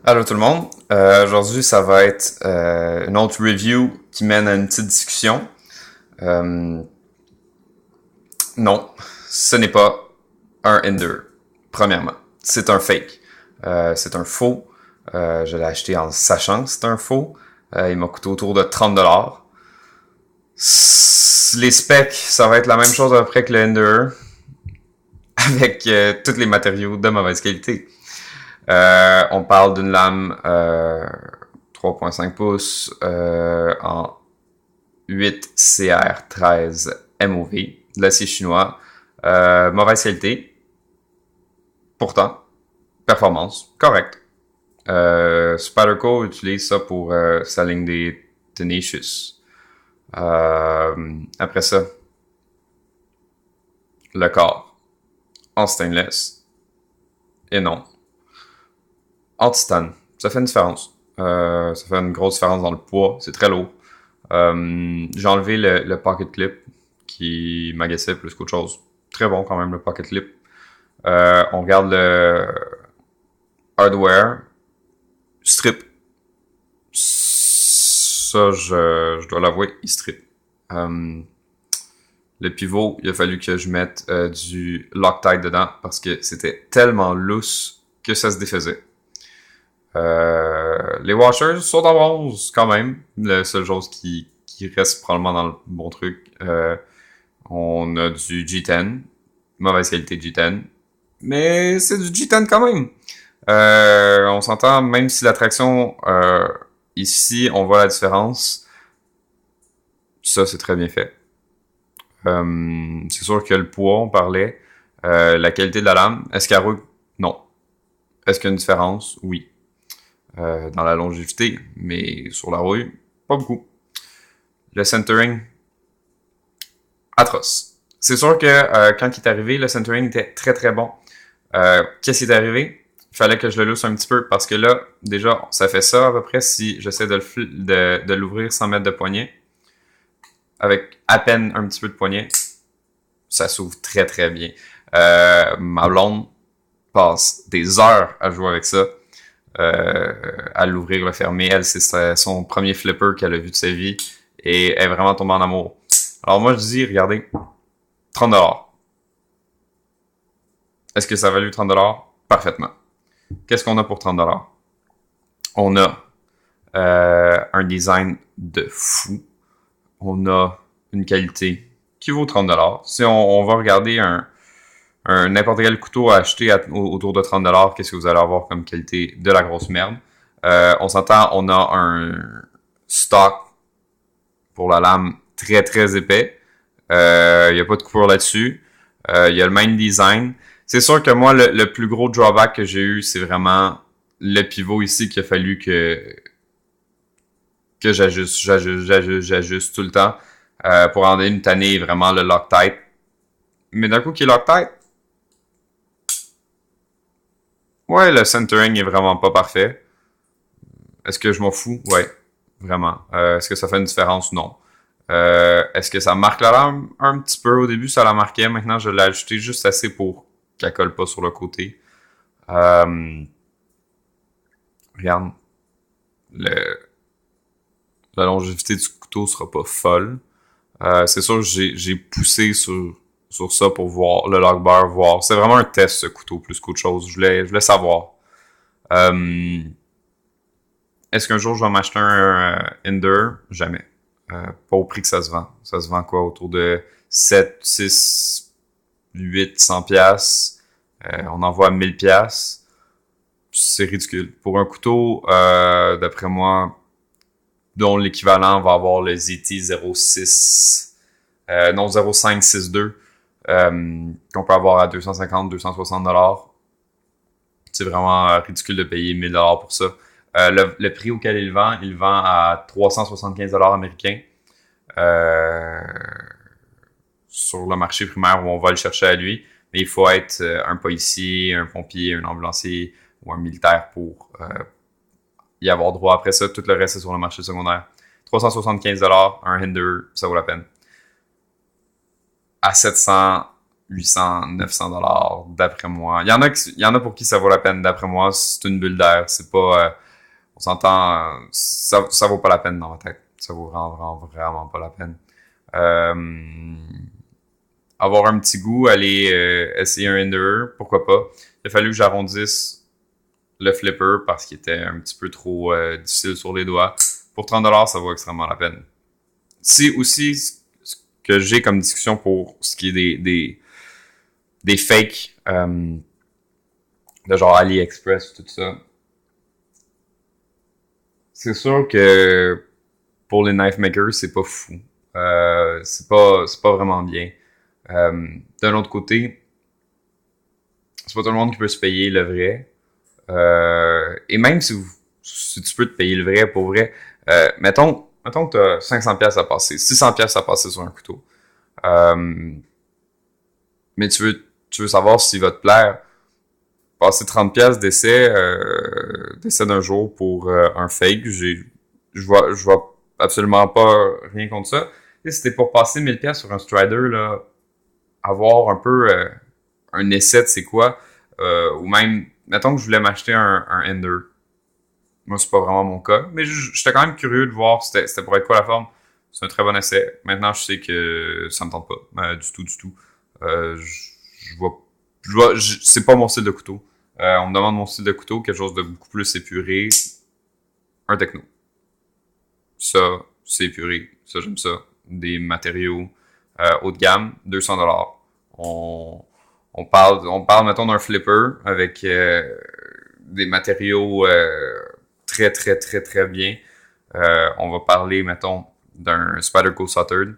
Allô tout le monde. Aujourd'hui, ça va être une autre review qui mène à une petite discussion. Euh, non, ce n'est pas un Ender. Premièrement, c'est un fake. C'est un faux. Je l'ai acheté en sachant que c'est un faux. Il m'a coûté autour de 30$. Les specs, ça va être la même chose à peu près que le Ender, avec tous les matériaux de mauvaise qualité. On parle d'une lame 3.5 pouces en 8 CR13 MOV, de l'acier chinois. Mauvaise qualité, pourtant, performance, correct. Spyderco utilise ça pour sa ligne des Tenacious. Après ça, le corps en stainless. Et non, en titane. Ça fait une différence. Ça fait une grosse différence dans le poids. C'est très lourd. J'ai enlevé le pocket clip qui m'agaçait plus qu'autre chose. Très bon quand même le pocket clip. On regarde le hardware. Strip. Ça, je dois l'avouer, il strip. Le pivot, il a fallu que je mette du Loctite dedans parce que c'était tellement loose que ça se défaisait. Les washers sont en bronze quand même. La seule chose qui reste probablement dans le bon truc. On a du G10. Mauvaise qualité G10. Mais c'est du G10 quand même. On s'entend, même si la traction, ici, on voit la différence. Ça, c'est très bien fait. C'est sûr que le poids, on parlait. La qualité de la lame. Est-ce qu'elle roule? Non. Est-ce qu'il y a une différence? Oui. Dans la longévité, mais sur la rouille, pas beaucoup. Le centering, atroce. C'est sûr que quand il est arrivé, le centering était très très bon. Qu'est-ce qui est arrivé? Il fallait que je le lousse un petit peu parce que là, déjà, ça fait ça à peu près si j'essaie de l'ouvrir sans mettre de poignet. Avec à peine un petit peu de poignet, ça s'ouvre très très bien. Ma blonde passe des heures à jouer avec ça. À l'ouvrir, le fermer. Elle, c'est son premier flipper qu'elle a vu de sa vie et elle est vraiment tombée en amour. Alors moi, je dis, regardez, 30$. Est-ce que ça a valu 30$? Parfaitement. Qu'est-ce qu'on a pour 30$? On a un design de fou. On a une qualité qui vaut 30$. Si on va regarder un n'importe quel couteau à acheter autour de 30$, qu'est-ce que vous allez avoir comme qualité? De la grosse merde. On s'entend, on a un stock pour la lame très très épais. Il n'y a pas de coupure là-dessus. Il y a le même design. C'est sûr que moi, le plus gros drawback que j'ai eu, c'est vraiment le pivot ici qu'il a fallu que j'ajuste tout le temps pour en donner une tannée vraiment le Loctite. Mais d'un coup qui est Loctite, ouais, le centering est vraiment pas parfait. Est-ce que je m'en fous? Ouais, vraiment. Est-ce que ça fait une différence? Non. Est-ce que ça marque la lame? Un petit peu. Au début, ça la marquait. Maintenant, je l'ai ajouté juste assez pour qu'elle colle pas sur le côté. Regarde. Le, la longévité du couteau sera pas folle. C'est sûr que j'ai poussé sur ça pour voir le logbar, voir. C'est vraiment un test, ce couteau, plus qu'autre chose. Je voulais savoir. Est-ce qu'un jour je vais m'acheter un Ender? Jamais. Pas au prix que ça se vend. Ça se vend quoi? Autour de 7, 6, 800 piastres. On en voit 1000 piastres. C'est ridicule. Pour un couteau, d'après moi, dont l'équivalent va avoir le ZT 06, non 0562, qu'on peut avoir à 250, 260$. C'est vraiment ridicule de payer 1000$ pour ça. Le prix auquel il vend à 375$ américains. Euh, sur le marché primaire où on va le chercher à lui. Mais il faut être un policier, un pompier, un ambulancier ou un militaire pour y avoir droit. Après ça, tout le reste est sur le marché secondaire. 375$, un Hinder, ça vaut la peine. À 700, $800, $900 d'après moi. Il y en a pour qui ça vaut la peine. D'après moi, c'est une bulle d'air. C'est pas, on s'entend, ça vaut pas la peine dans ma tête. Ça vaut vraiment pas la peine. Avoir un petit goût, aller essayer un Ender, pourquoi pas. Il a fallu que j'arrondisse le flipper parce qu'il était un petit peu trop difficile sur les doigts. Pour $30, ça vaut extrêmement la peine. C'est aussi ce que j'ai comme discussion pour ce qui est des fakes de genre AliExpress tout ça. C'est sûr que pour les knife makers, c'est pas fou. C'est pas vraiment bien. D'un autre côté, c'est pas tout le monde qui peut se payer le vrai. Et même si tu peux te payer le vrai pour vrai, mettons que t'as 500$ à passer, 600$ à passer sur un couteau. Mais tu veux savoir s'il va te plaire. Passer 30$ d'essai d'un jour pour un fake, je vois absolument pas rien contre ça. Et c'était pour passer 1000$ sur un Strider, là, avoir un peu un essai de c'est quoi, ou même, mettons que je voulais m'acheter un Ender. Moi, c'est pas vraiment mon cas, mais j'étais quand même curieux de voir c'était pour être quoi la forme. C'est un très bon essai. Maintenant, je sais que ça me tente pas, du tout. C'est pas mon style de couteau. On me demande mon style de couteau, quelque chose de beaucoup plus épuré. Un techno. Ça, c'est épuré. Ça, j'aime ça. Des matériaux haut de gamme, $200. On parle, mettons, d'un flipper avec des matériaux très bien. On va parler, mettons, d'un Spyderco Southern,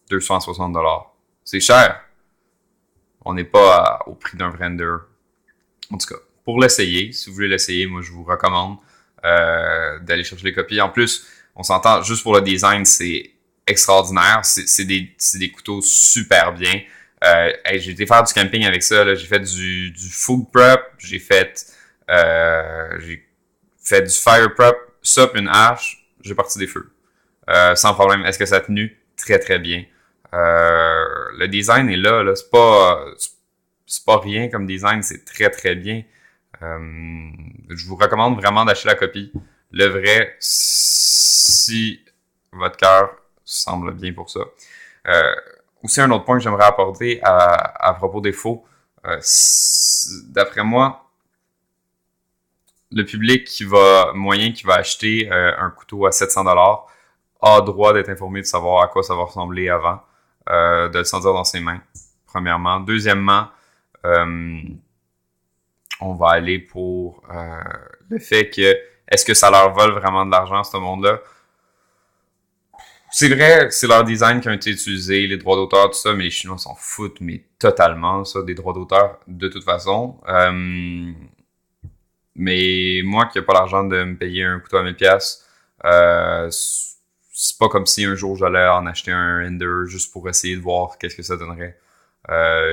$260. C'est cher. On n'est pas au prix d'un Vrender. En tout cas, pour l'essayer, si vous voulez l'essayer, moi, je vous recommande d'aller chercher les copies. En plus, on s'entend, juste pour le design, c'est extraordinaire. C'est des couteaux super bien. J'ai été faire du camping avec ça. Là. J'ai fait du food prep. J'ai fait du fire prep. Ça, puis une hache. J'ai parti des feux. Sans problème. Est-ce que ça a tenu? Très bien. Le design est là. C'est pas rien comme design. C'est très bien. Je vous recommande vraiment d'acheter la copie. Le vrai, si votre cœur semble bien pour ça. Aussi, un autre point que j'aimerais apporter à propos des faux. D'après moi, le public moyen qui va acheter un couteau à $700 a droit d'être informé de savoir à quoi ça va ressembler avant, de le sentir dans ses mains, premièrement. Deuxièmement, on va aller pour le fait que est-ce que ça leur vole vraiment de l'argent, ce monde-là? C'est vrai, c'est leur design qui a été utilisé, les droits d'auteur, tout ça, mais les Chinois s'en foutent, mais totalement, ça, des droits d'auteur, de toute façon. Mais moi qui n'ai pas l'argent de me payer un couteau à 1000$, c'est pas comme si un jour j'allais en acheter un Ender juste pour essayer de voir qu'est-ce que ça donnerait.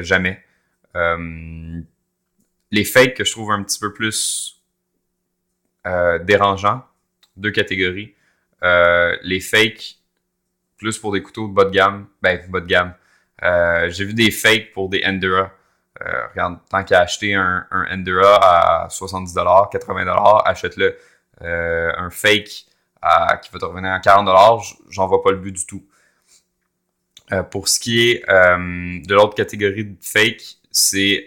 Jamais. Les fakes que je trouve un petit peu plus dérangeants, deux catégories. Les fakes plus pour des couteaux de bas de gamme. Bas de gamme. J'ai vu des fakes pour des Endura. Regarde, tant qu'à acheter un Endura à $70, $80, achète-le. Un fake qui va te revenir à $40, j'en vois pas le but du tout. Pour ce qui est de l'autre catégorie de fake, c'est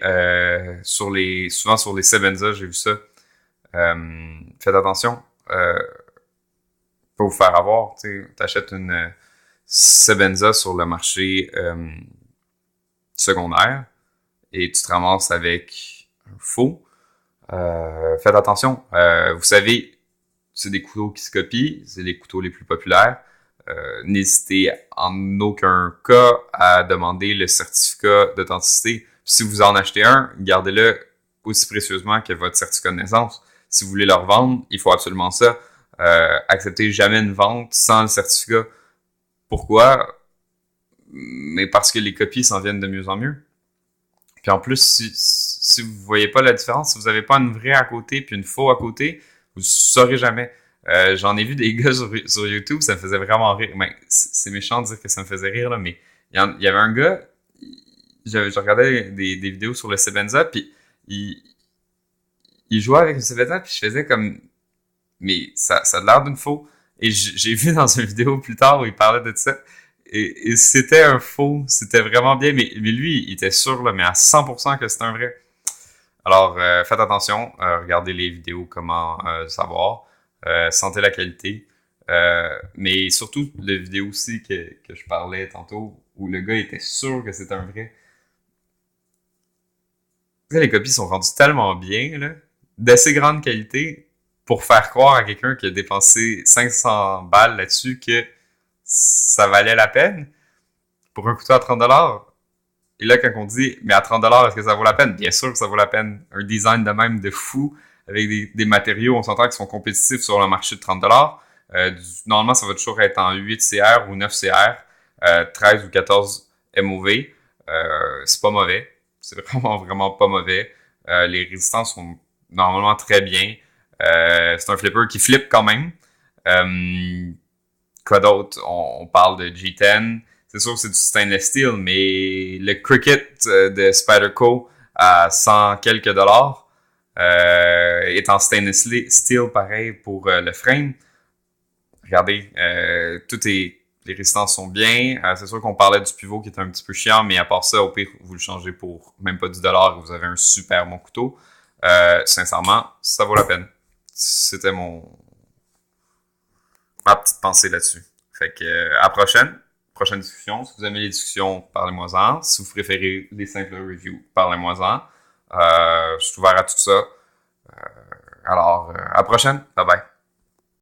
souvent sur les Sebenza, j'ai vu ça. Faites attention. Pas vous faire avoir. T'achètes une Sebenza sur le marché secondaire et tu te ramasses avec un faux. Faites attention. Vous savez, c'est des couteaux qui se copient, c'est les couteaux les plus populaires. N'hésitez en aucun cas à demander le certificat d'authenticité. Si vous en achetez un, gardez-le aussi précieusement que votre certificat de naissance. Si vous voulez le revendre, il faut absolument ça. Acceptez jamais une vente sans le certificat. Pourquoi? Mais parce que les copies s'en viennent de mieux en mieux. Puis en plus, si vous voyez pas la différence, si vous avez pas une vraie à côté puis une faux à côté, vous saurez jamais. J'en ai vu des gars sur YouTube, ça me faisait vraiment rire. Ben, c'est méchant de dire que ça me faisait rire, là, mais il y avait un gars, je regardais des vidéos sur le Sebenza, puis il, il jouait avec le Sebenza, puis je faisais comme, mais ça a l'air d'une faux. Et j'ai vu dans une vidéo plus tard où il parlait de ça, et c'était un faux, c'était vraiment bien, mais lui, il était sûr, là, mais à 100% que c'était un vrai. Alors, faites attention, regardez les vidéos, comment savoir, sentez la qualité, mais surtout la vidéo aussi que je parlais tantôt, où le gars était sûr que c'était un vrai. Tu sais, les copies sont rendues tellement bien, là, d'assez grande qualité, pour faire croire à quelqu'un qui a dépensé 500 balles là-dessus que ça valait la peine pour un couteau à 30$. Et là, quand on dit, mais à 30$, est-ce que ça vaut la peine? Bien sûr que ça vaut la peine. Un design de même de fou, avec des matériaux, on s'entend, qui sont compétitifs sur le marché de 30$. Normalement, ça va toujours être en 8 CR ou 9 CR, 13 ou 14 MOV. C'est pas mauvais. C'est vraiment, vraiment pas mauvais. Les résistances sont normalement très bien. C'est un flipper qui flippe quand même. Quoi d'autre? On parle de G10. C'est sûr que c'est du stainless steel, mais le Cricut de Spyderco à 100 quelques dollars est en stainless steel pareil pour le frame. Regardez, les résistances sont bien. C'est sûr qu'on parlait du pivot qui est un petit peu chiant, mais à part ça, au pire, vous le changez pour même pas 10$ et vous avez un super bon couteau. Sincèrement, ça vaut la peine. C'était ma petite pensée là-dessus. Fait que à prochaine discussion. Si vous aimez les discussions, parlez-moi-en. Si vous préférez les simples reviews, parlez-moi-en. Je suis ouvert à tout ça. Alors, à la prochaine. Bye bye.